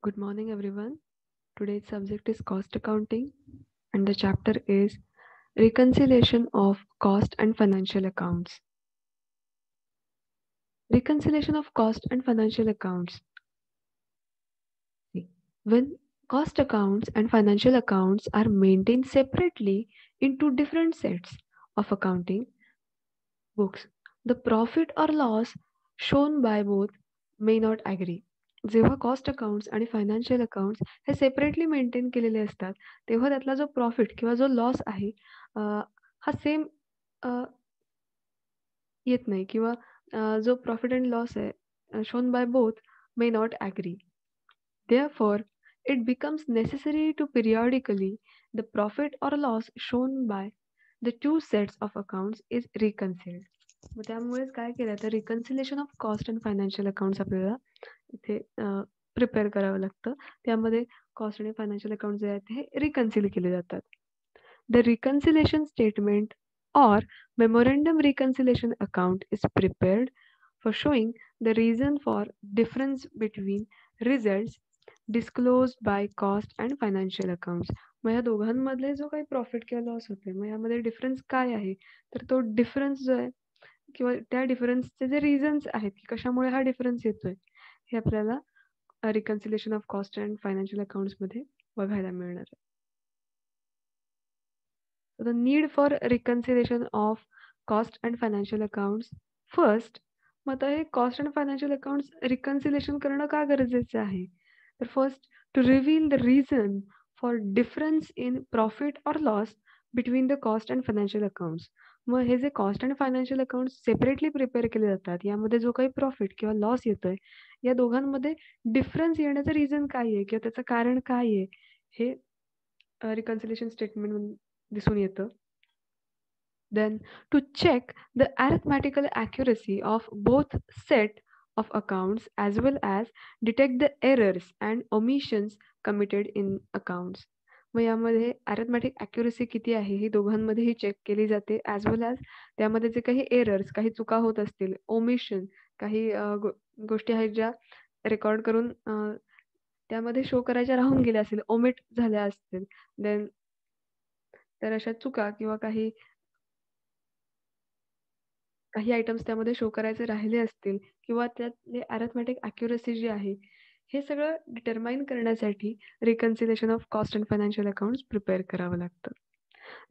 Good morning, everyone. Today's subject is cost accounting, and the chapter is reconciliation of cost and financial accounts. Reconciliation of cost and financial accounts. When cost accounts and financial accounts are maintained separately in two different sets of accounting books, the profit or loss shown by both may not agree. जेव्हा cost accounts आणि financial accounts हे separately maintain केलेले असतात, तेव्हा त्यातला जो profit किंवा जो लॉस आहे हा सेम येत नाही किंवा जो प्रॉफिट अँड लॉस आहे shown by both may not agree. Therefore, it becomes necessary to periodically the profit or loss shown by the two sets of accounts is reconciled. मग त्यामुळेच काय केलं तर reconciliation of cost and financial accounts आपल्याला इथे prepare करावं लागतं. त्यामध्ये कॉस्ट आणि फायनान्शियल अकाउंट जे आहेत हे रिकन्सिल केले जातात. The reconciliation statement or memorandum reconciliation account is prepared for showing the reason for difference between results disclosed by cost and financial accounts. मग या दोघांमधले जो काही प्रॉफिट किंवा लॉस होते मग यामध्ये डिफरन्स काय आहे तर तो डिफरन्स जो आहे किंवा त्या डिफरन्सचे जे रिझन्स आहेत की कशामुळे हा डिफरन्स येतोय हे आपल्याला reconciliation of cost and financial अकाउंट्समध्ये बघायला मिळणार आहे. The need for reconciliation of cost and financial accounts. First, मग आता हे cost and financial accounts reconciliation करणं का गरजेचं आहे तर first to reveal the reason for difference in profit or loss between the cost and financial accounts. मग हे जे cost and financial accounts separately prepare केले जातात यामध्ये जो काही प्रॉफिट किंवा लॉस येतोय या दोघांमध्ये डिफरन्स येण्याचं रिझन काय आहे किंवा त्याचं कारण काय आहे हे रिकन्सिलेशन स्टेटमेंट दिसून येतं. Then to check the arithmetical accuracy of both set of accounts as well as detect the errors and omissions committed in accounts. मग यामध्ये अॅरिथमॅटिक ॲक्युरसी किती आहे ही दोघांमध्येही चेक केली जाते ॲज वेल ॲज त्यामध्ये जे काही एरर्स काही चुका होत असतील ओमिशन काही गोष्टी आहेत ज्या रेकॉर्ड करून त्यामध्ये शो करायच्या राहून गेल्या असतील ओमिट झाल्या असतील देन तर अशा चुका किंवा काही काही आयटम्स त्यामध्ये शो करायचे राहिले असतील किंवा त्यातले अॅरिथमॅटिक ॲक्युरसी जी आहे हे सगळं डिटरमाइन करण्यासाठी reconciliation of cost and financial accounts prepare करावं लागतं.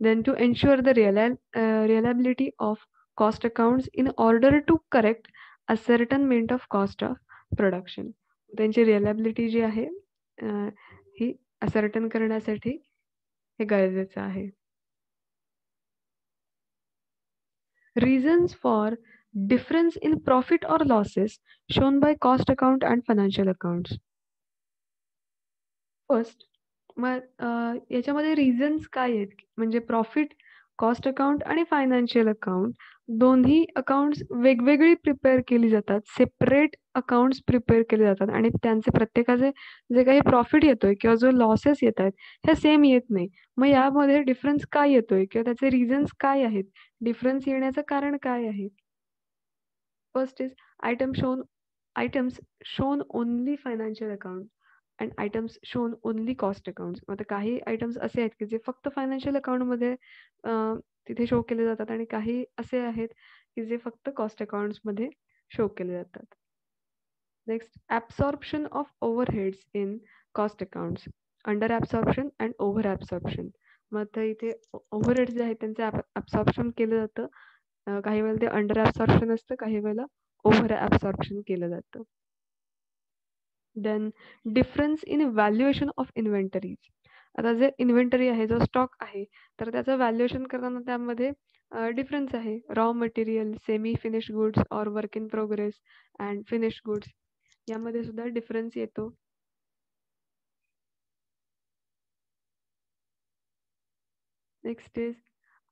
Then to ensure the reliability of cost accounts in order to correct ascertainment of cost of production. त्यांची रिअलॅबिलिटी जी आहे ही असर्टन करण्यासाठी हे गरजेचं आहे. Reasons for difference in profit or losses shown by cost account and financial accounts. First मग याच्यामध्ये reasons काय आहेत म्हणजे प्रॉफिट कॉस्ट अकाउंट आणि फायनान्शियल अकाउंट दोन्ही अकाउंट्स वेगवेगळी प्रिपेअर केली जातात सेपरेट अकाउंट्स प्रिपेअर केले जातात आणि त्यांचे प्रत्येकाचे जे काही प्रॉफिट येतोय किंवा जो लॉसेस येत आहेत हे सेम येत नाही. मग यामध्ये डिफरन्स काय येतोय किंवा त्याचे रिझन्स काय आहेत डिफरन्स येण्याचं कारण काय आहे. First is items shown only financial account and items shown only cost accounts. आता काही आयटम्स असे आहेत की जे फक्त फायनान्शियल अकाउंटमध्ये तिथे शो केले जातात आणि काही असे आहेत की जे फक्त कॉस्ट अकाउंट्समध्ये शो केले जातात. Next absorption of overheads in cost accounts under absorption and over absorption. मग आता इथे ओव्हरहेड्स जे आहेत त्यांचं ॲब्सॉर्प्शन केलं जातं काही वेळेला ते अंडर ॲब्सॉर्प्शन असतं काही वेळेला ओव्हर ॲब्सॉर्प्शन केलं जातं. Then difference in valuation of inventories. आता जे इन्व्हेंटरी आहे जो स्टॉक आहे तर त्याचं व्हॅल्युएशन करताना त्यामध्ये डिफरन्स आहे raw material semi finish goods or work in progress and finish goods यामध्ये सुद्धा डिफरन्स येतो. Next is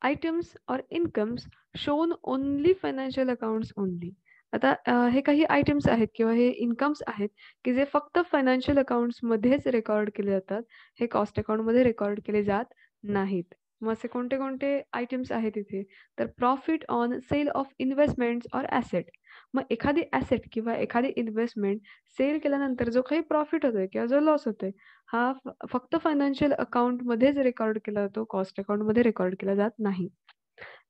items or incomes shown only financial accounts only. आता हे काही आयटम्स आहेत किंवा हे इन्कम्स आहेत की जे फक्त फायनान्शियल अकाउंट्समध्येच रेकॉर्ड केले जातात हे कॉस्ट अकाउंटमध्ये रेकॉर्ड केले जात नाहीत. मग असे कोणते कोणते आयटम्स आहेत इथे तर profit on sale of investments or asset. मग एखादी ॲसेट किंवा एखादी इन्व्हेस्टमेंट सेल केल्यानंतर जो काही प्रॉफिट होतोय किंवा जो लॉस होतोय, हा फक्त फायनान्शियल अकाउंटमध्येच रेकॉर्ड केला जातो, कॉस्ट अकाउंटमध्ये रेकॉर्ड केला जात नाही.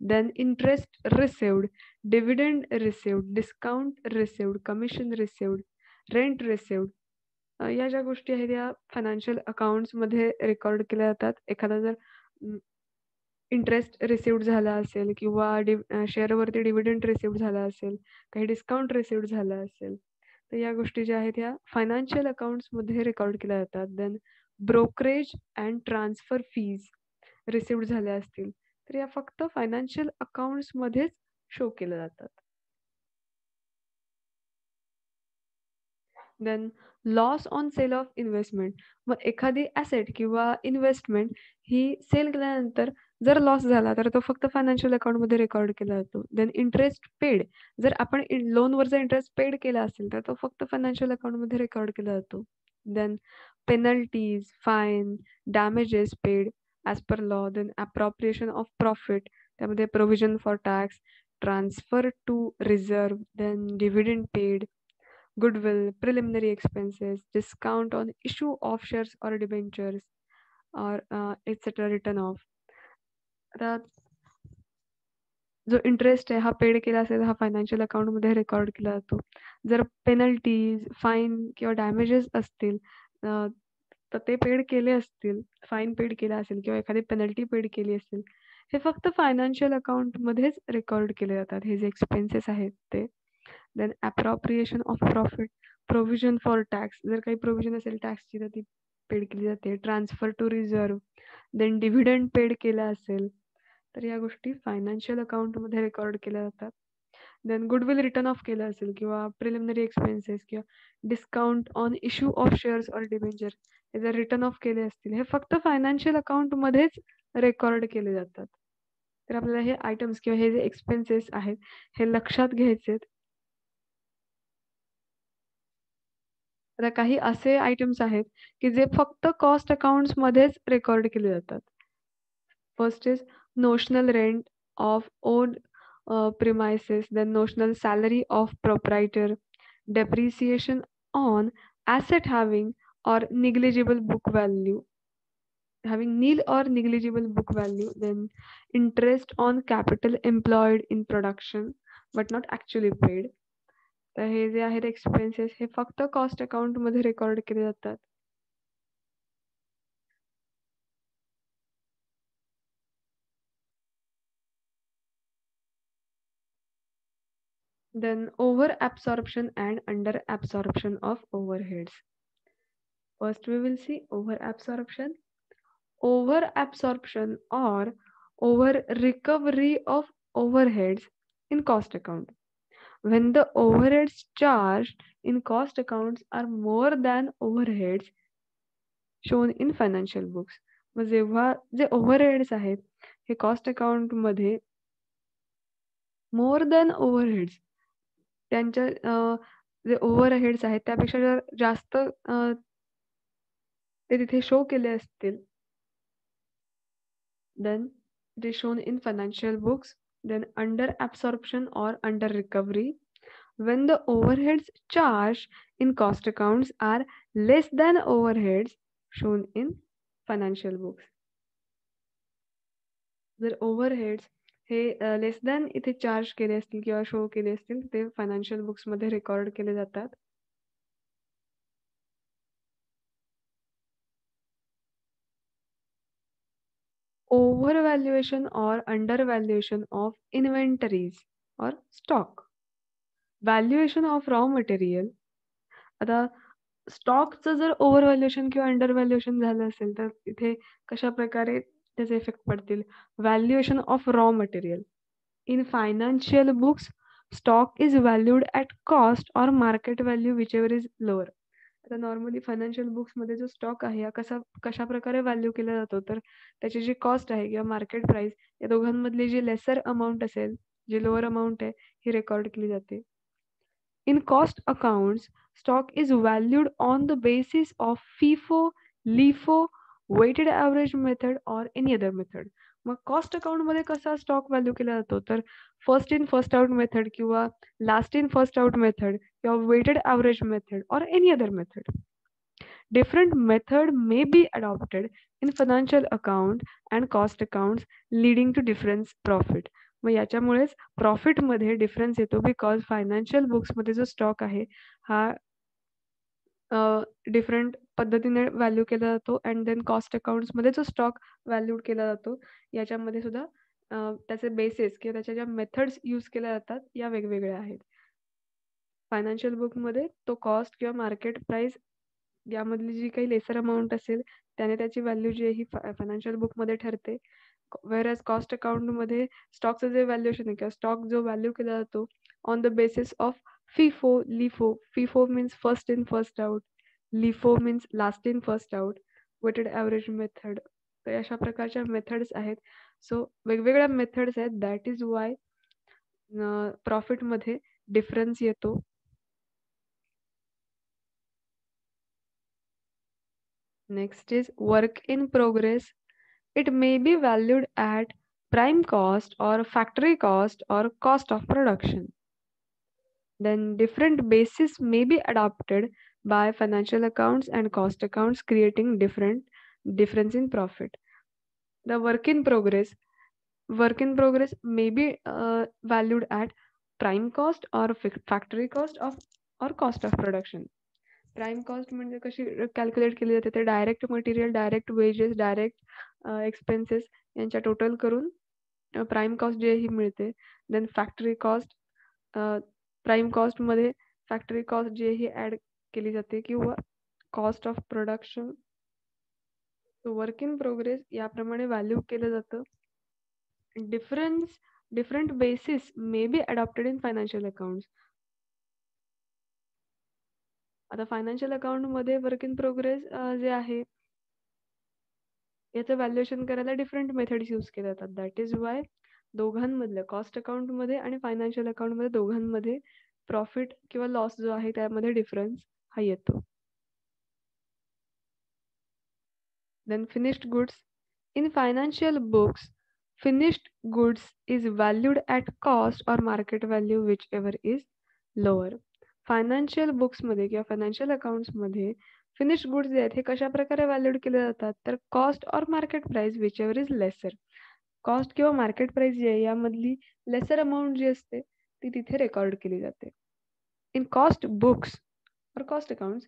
Then interest received, dividend received, discount received, commission received, rent received, या ज्या गोष्टी आहेत या फायनान्शियल अकाउंट्समध्ये रेकॉर्ड केल्या जातात. एखादा जर इंटरेस्ट रिसिव्हड झाला असेल किंवा शेअरवरती डिव्हिडंड रिसिव्हड झाला असेल, काही डिस्काउंट रिसिव्हड झाला असेल, तर या गोष्टी ज्या आहेत ह्या फायनान्शियल अकाउंट्समध्ये रेकॉर्ड केल्या जातात. Then brokerage and transfer fees received झाल्या असतील, तर या फक्त फायनान्शियल अकाउंट्समध्येच शो केल्या जातात. Then loss on sale of investment. मग एखादी ॲसेट किंवा इन्व्हेस्टमेंट ही सेल केल्यानंतर जर लॉस झाला तर तो फक्त फायनान्शियल अकाउंटमध्ये रेकॉर्ड केला जातो. देन इंटरेस्ट पेड, जर आपण लोनवरचा इंटरेस्ट पेड केला असेल तर तो फक्त फायनान्शियल अकाउंटमध्ये रेकॉर्ड केला जातो. Then penalties, fine, damages paid as per law, then appropriation of profit, त्यामध्ये provision for tax, transfer to reserve, then dividend paid, goodwill, preliminary expenses, discount on issue of shares or debentures, or etc. written off. आता जो interest आहे हा paid केला असेल हा financial अकाउंटमध्ये record केला जातो. जर पेनल्टीज, फाईन किंवा डॅमेजेस असतील तर ते पेड केले असतील, फाईन पेड केला असेल किंवा एखादी पेनल्टी पेड केली असेल, हे फक्त फायनान्शियल अकाउंटमध्येच रेकॉर्ड केले जातात. हे जे एक्सपेन्सेस आहेत ते. Then appropriation of profit, provision for tax, जर काही प्रोव्हिजन असेल टॅक्सची तर ती पेड केली जाते. Transfer to reserve, then dividend paid केला असेल तर या गोष्टी फायनान्शियल अकाउंटमध्ये रेकॉर्ड केल्या जातात. देन गुडविल रिटर्न ऑफ केलं असेल किंवा प्रिलिमिनरी एक्सपेन्सेस किंवा discount on issue of shares or debenture हे जर रिटर्न ऑफ केले असतील, हे फक्त फायनान्शियल अकाउंटमध्येच रेकॉर्ड केले जातात. तर आपल्याला हे आयटम्स किंवा हे जे एक्सपेन्सेस आहेत हे लक्षात घ्यायचे. आता काही असे आयटम्स आहेत की जे फक्त कॉस्ट अकाउंट्समध्येच रेकॉर्ड केले जातात. First is notional rent of on premises, then notional salary of proprietor, depreciation on asset having or negligible book value, having nil or negligible book value, then interest on capital employed in production but not actually paid. तर हे जे आहेत expenses हे फक्त cost अकाउंटमध्ये record केले जातात. Then over absorption and under absorption of overheads. First we will see over absorption. Over absorption or over recovery of overheads in cost account. When the overheads charged in cost accounts are more than overheads shown in financial books. मग जेव्हा जे overheads आहेत हे cost account मध्ये more than overheads त्यांच्या जे overheads आहेत त्यापेक्षा जर जास्त ते तिथे शो केले असतील, then it is shown in financial books. Then under absorption or under recovery, when the overheads charged in cost accounts are less than overheads shown in financial books. जर overheads हे लेस दॅन इथे charge केले असतील किंवा show केले असतील ते financial books मध्ये रेकॉर्ड केले जातात. Overvaluation or undervaluation of inventories or stock. Valuation of raw material. आता स्टॉकचं जर ओव्हर व्हॅल्युएशन किंवा अंडर व्हॅल्युएशन झालं असेल तर इथे कशा प्रकारे त्याचे इफेक्ट पडतील. Valuation of raw material. In financial books stock is valued at cost or market value which ever is lower. आता नॉर्मली फायनान्शियल बुक्समध्ये जो स्टॉक आहे हा कशा प्रकारे व्हॅल्यू केला जातो तर त्याची जी कॉस्ट आहे किंवा मार्केट प्राइस या दोघांमधली जी लेसर अमाऊंट असेल, जी लोअर अमाऊंट आहे ही रेकॉर्ड केली जाते. In cost accounts, stock is valued on the basis of FIFO, LIFO, weighted average method or any other method. मग कॉस्ट अकाउंटमध्ये कसा स्टॉक व्हॅल्यू केला जातो, तर first in first out method किंवा last in first out method किंवा weighted average method or any other method. Different method may be adopted in financial account and cost accounts leading to difference profit. मग याच्यामुळेच profit मध्ये difference येतो because financial books मध्ये जो stock आहे हा different पद्धतीने व्हॅल्यू केला जातो अँड देन कॉस्ट अकाउंट्स मध्ये जो स्टॉक व्हॅल्यू केला जातो याच्यामध्ये सुद्धा त्याचे बेसिस किंवा त्याच्या ज्या मेथड्स यूज केल्या जातात या वेगवेगळ्या आहेत. फायनान्शियल बुकमध्ये तो कॉस्ट किंवा मार्केट प्राइस यामधली जी काही लेसर अमाउंट असेल त्याने त्याची व्हॅल्यू जी आहे ही फायनान्शियल बुकमध्ये ठरते. व्हेअरएज कॉस्ट अकाउंटमध्ये स्टॉकचं जे व्हॅल्युएशन आहे किंवा स्टॉक जो व्हॅल्यू केला जातो on the basis of FIFO, LIFO. FIFO means first in first out. LIFO means last in first out. Weighted average method. तर अशा प्रकारच्या मेथड्स आहेत. सो वेगवेगळ्या मेथड्स आहेत. दॅट इज वाय प्रॉफिटमध्ये डिफरन्स येतो. Next is work in progress. It may be valued at prime cost or factory cost or cost of production. Then different bases may be adopted by financial accounts and cost accounts, creating difference in profit. The work in progress may be valued at prime cost or factory cost of or cost of production. Prime cost म्हणजे कशी calculate केली जाते, ते direct material, direct wedges, direct expenses यांच्या total करून prime cost जी आहे ही मिळते. Then factory cost, prime कॉस्टमध्ये फॅक्टरी कॉस्ट जी आहे ही ॲड केली जाते किंवा cost of production. Work in progress याप्रमाणे व्हॅल्यू केलं जातं. Different basis may be adopted in financial accounts. आता फायनान्शियल अकाउंटमध्ये वर्क इन प्रोग्रेस जे आहे याचं व्हॅल्युएशन करायला डिफरंट मेथड्स यूज केल्या जातात. दॅट इज वाय दोघांमधलं कॉस्ट अकाउंटमध्ये आणि फायनान्शियल अकाउंटमध्ये दोघांमध्ये प्रॉफिट किंवा लॉस जो आहे त्यामध्ये डिफरन्स हा येतो. Then finished goods. In financial books, finished goods is valued at cost or market value whichever is lower. Financial बुक्समध्ये किंवा फायनान्शियल अकाउंट्समध्ये फिनिश्ड गुड्स जे आहेत हे कशा प्रकारे व्हॅल्यूड केले जातात, तर कॉस्ट और market price whichever is lesser. Cost किंवा मार्केट प्राइस जी आहे यामधली लेसर अमाऊंट जी असते ती तिथे रेकॉर्ड केली जाते. इन कॉस्ट बुक्स और cost accounts,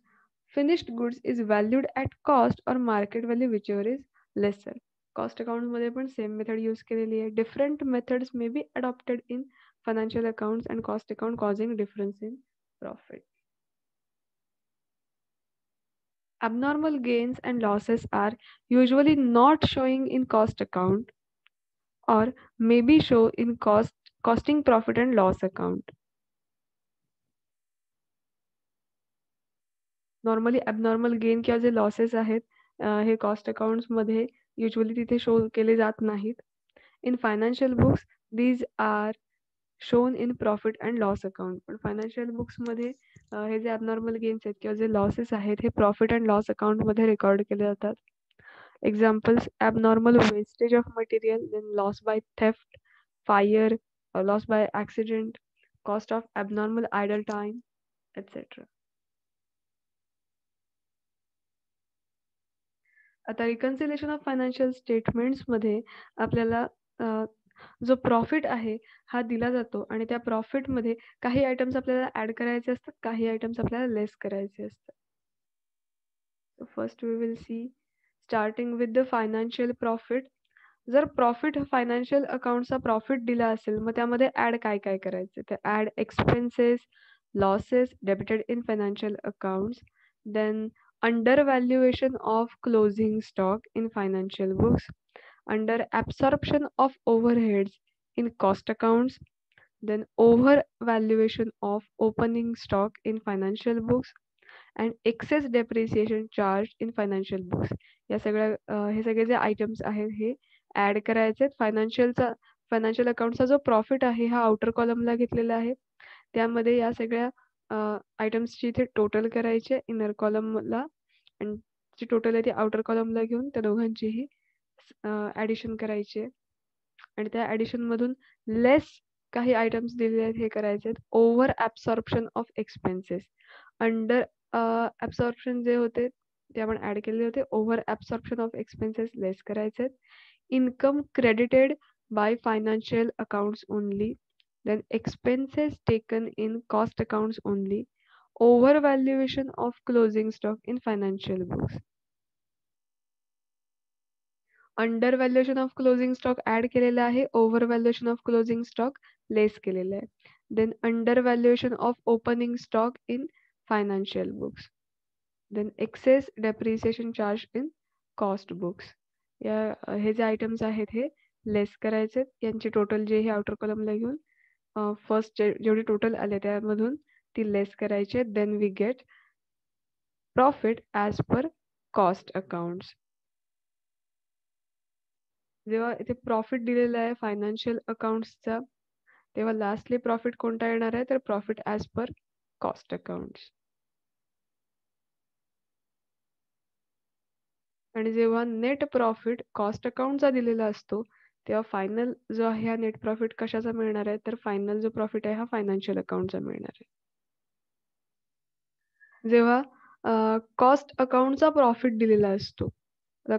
finished goods is valued at cost or market value whichever is lesser. Cost अकाउंटमध्ये पण सेम मेथड यूज केलेली आहे. Different methods may be adopted in financial accounts and cost account causing difference in profit. Abnormal gains and losses are usually not showing in cost account or may be show in costing profit and loss account. Normally abnormal gain किंवा जे losses आहेत हे cost अकाउंट्समध्ये usually तिथे show केले जात नाहीत. In financial books these are shown in profit and loss account. पण फायनान्शियल बुक्समध्ये हे जे ॲबनॉर्मल गेन्स आहेत किंवा जे लॉसेस आहेत हे प्रॉफिट अँड लॉस अकाउंटमध्ये रेकॉर्ड केले जातात. Examples: abnormal wastage of material, then loss by theft, fire, loss by accident, cost of abnormal idle time etcetera. आता रिकन्सिलेशन ऑफ फायनान्शियल स्टेटमेंट्समध्ये आपल्याला जो प्रॉफिट आहे हा दिला जातो आणि त्या प्रॉफिटमध्ये काही आयटम्स आपल्याला ॲड करायचे असतात, काही आयटम्स आपल्याला लेस करायचे असतात. First we will see starting with the financial profit. जर प्रॉफिट फायनान्शियल अकाउंटचा प्रॉफिट दिला असेल मग त्यामध्ये ॲड काय काय करायचे, तर add expenses, losses debited in financial accounts, then undervaluation of closing stock in financial books, under absorption of overheads in cost accounts, then overvaluation of opening stock in financial books and excess depreciation charged in financial books. या सगळ्या हे सगळे जे items आहेत हे add करायचे. Financial अकाउंटचा जो profit आहे हा आउटर कॉलमला घेतलेला आहे. त्यामध्ये या सगळ्या आयटम्सची इथे टोटल करायचे इनर कॉलमला आणि जी टोटल आहे ती आउटर कॉलमला घेऊन त्या दोघांचीही ॲडिशन करायची आहे. आणि त्या ऍडिशन मधून लेस काही आयटम्स दिलेले आहेत हे करायचे आहेत. Over absorption of expenses, under absorption जे होते ते आपण ऍड केलेले होते. ओव्हर ऍब्सॉर्प्शन ऑफ एक्सपेन्सेस लेस करायचे आहेत. Income credited bye financial accounts only, then expenses taken in cost accounts only, overvaluation of closing stock in financial books. Under valuation of closing stock add केलेला आहे, over valuation of closing stock less केलेलं आहे. Then under valuation of opening stock in financial books, then excess depreciation charge in cost books. या हे जे items आहेत हे लेस करायचे. यांची टोटल जे हे आउटर कॉलमला घेऊन फर्स्ट जेवढे टोटल आले त्यामधून ती लेस करायचे. Then we get profit as per cost accounts. जेव्हा इथे प्रॉफिट दिलेला आहे फायनान्शियल अकाउंट्सचा, तेव्हा लास्टली प्रॉफिट कोणता येणार आहे, तर profit as per cost accounts. आणि जेव्हा नेट प्रॉफिट कॉस्ट अकाउंटचा दिलेला असतो तेव्हा फायनल जो आहे हा नेट प्रॉफिट कशाचा मिळणार आहे, तर फायनल जो प्रॉफिट आहे हा फायनान्शियल अकाउंटचा मिळणार आहे. जेव्हा कॉस्ट अकाउंटचा प्रॉफिट दिलेला असतो,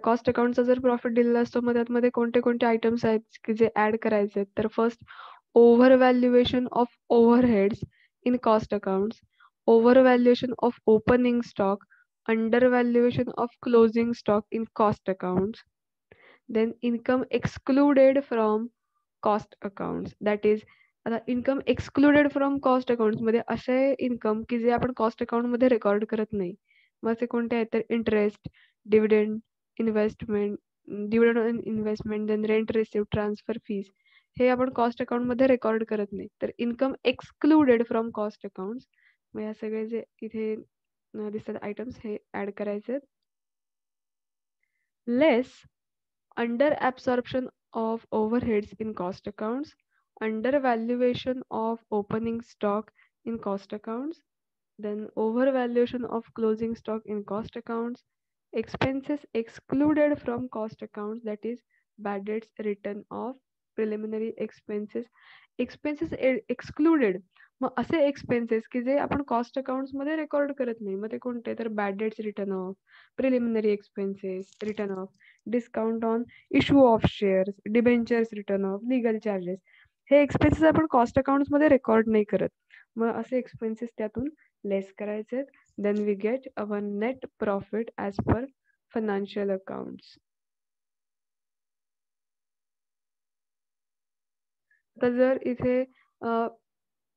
कॉस्ट अकाउंटचा जर प्रॉफिट दिलेला असतो मग त्यामध्ये कोणते कोणते आयटम्स आहेत की जे ऍड करायचे आहेत, तर first over valuation of overheads in cost accounts, over valuation of opening stock, under valuation of closing stock in cost accounts, then income excluded from cost accounts. That is आता income excluded from cost accounts मध्ये असे income की जे आपण cost account मध्ये record करत नाही. मग ते कोणते आहेत, तर interest, dividend, investment, dividend on investment, then rent receive, transfer fees, हे आपण कॉस्ट अकाउंट मध्ये रेकॉर्ड करत नाही. तर income excluded from cost accounts. मग या सगळे जे इथे दिसतात आयटम्स हे ऍड करायचे. लेस under absorption of overheads in cost accounts, undervaluation of opening stock in cost accounts, then overvaluation of closing stock in cost accounts, expenses excluded from cost accounts, that is bad debts written off, preliminary expenses, expenses excluded. मग असे expenses की जे आपण cost accounts मध्ये record करत नाही, मग ते कोणते, तर bad debts written off, preliminary expenses written off, discount on issue of shares, debentures written off, legal charges, हे एक्सपेन्सेस आपण कॉस्ट अकाउंट्स मध्ये रेकॉर्ड नाही करत. मग असे एक्सपेन्सेस त्यातून लेस करायचे. Then we get our net profit as per financial accounts. तर जर इथे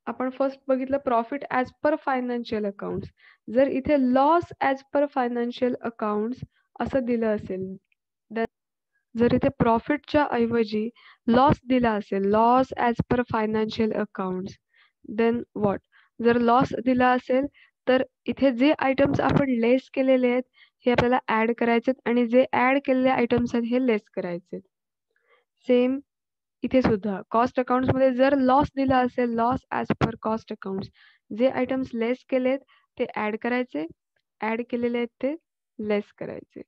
आपण फर्स्ट बघितलं profit as per financial accounts, जर इथे loss as per financial accounts असं दिलं असेल, जर इथे प्रॉफिटच्या ऐवजी लॉस दिला असेल, loss as per financial accounts, then what, जर लॉस दिला असेल तर इथे जे आयटम्स आपण लेस केलेले आहेत हे आपल्याला ऍड करायचे आणि जे ऍड केलेले आयटम्स आहेत हे लेस करायचे. सेम इथे सुद्धा कॉस्ट अकाउंट्स मध्ये जर लॉस दिला असेल, loss as per cost accounts, जे आयटम्स लेस केलेत ते ऍड करायचे, ऍड केलेले आहेत ते लेस करायचे.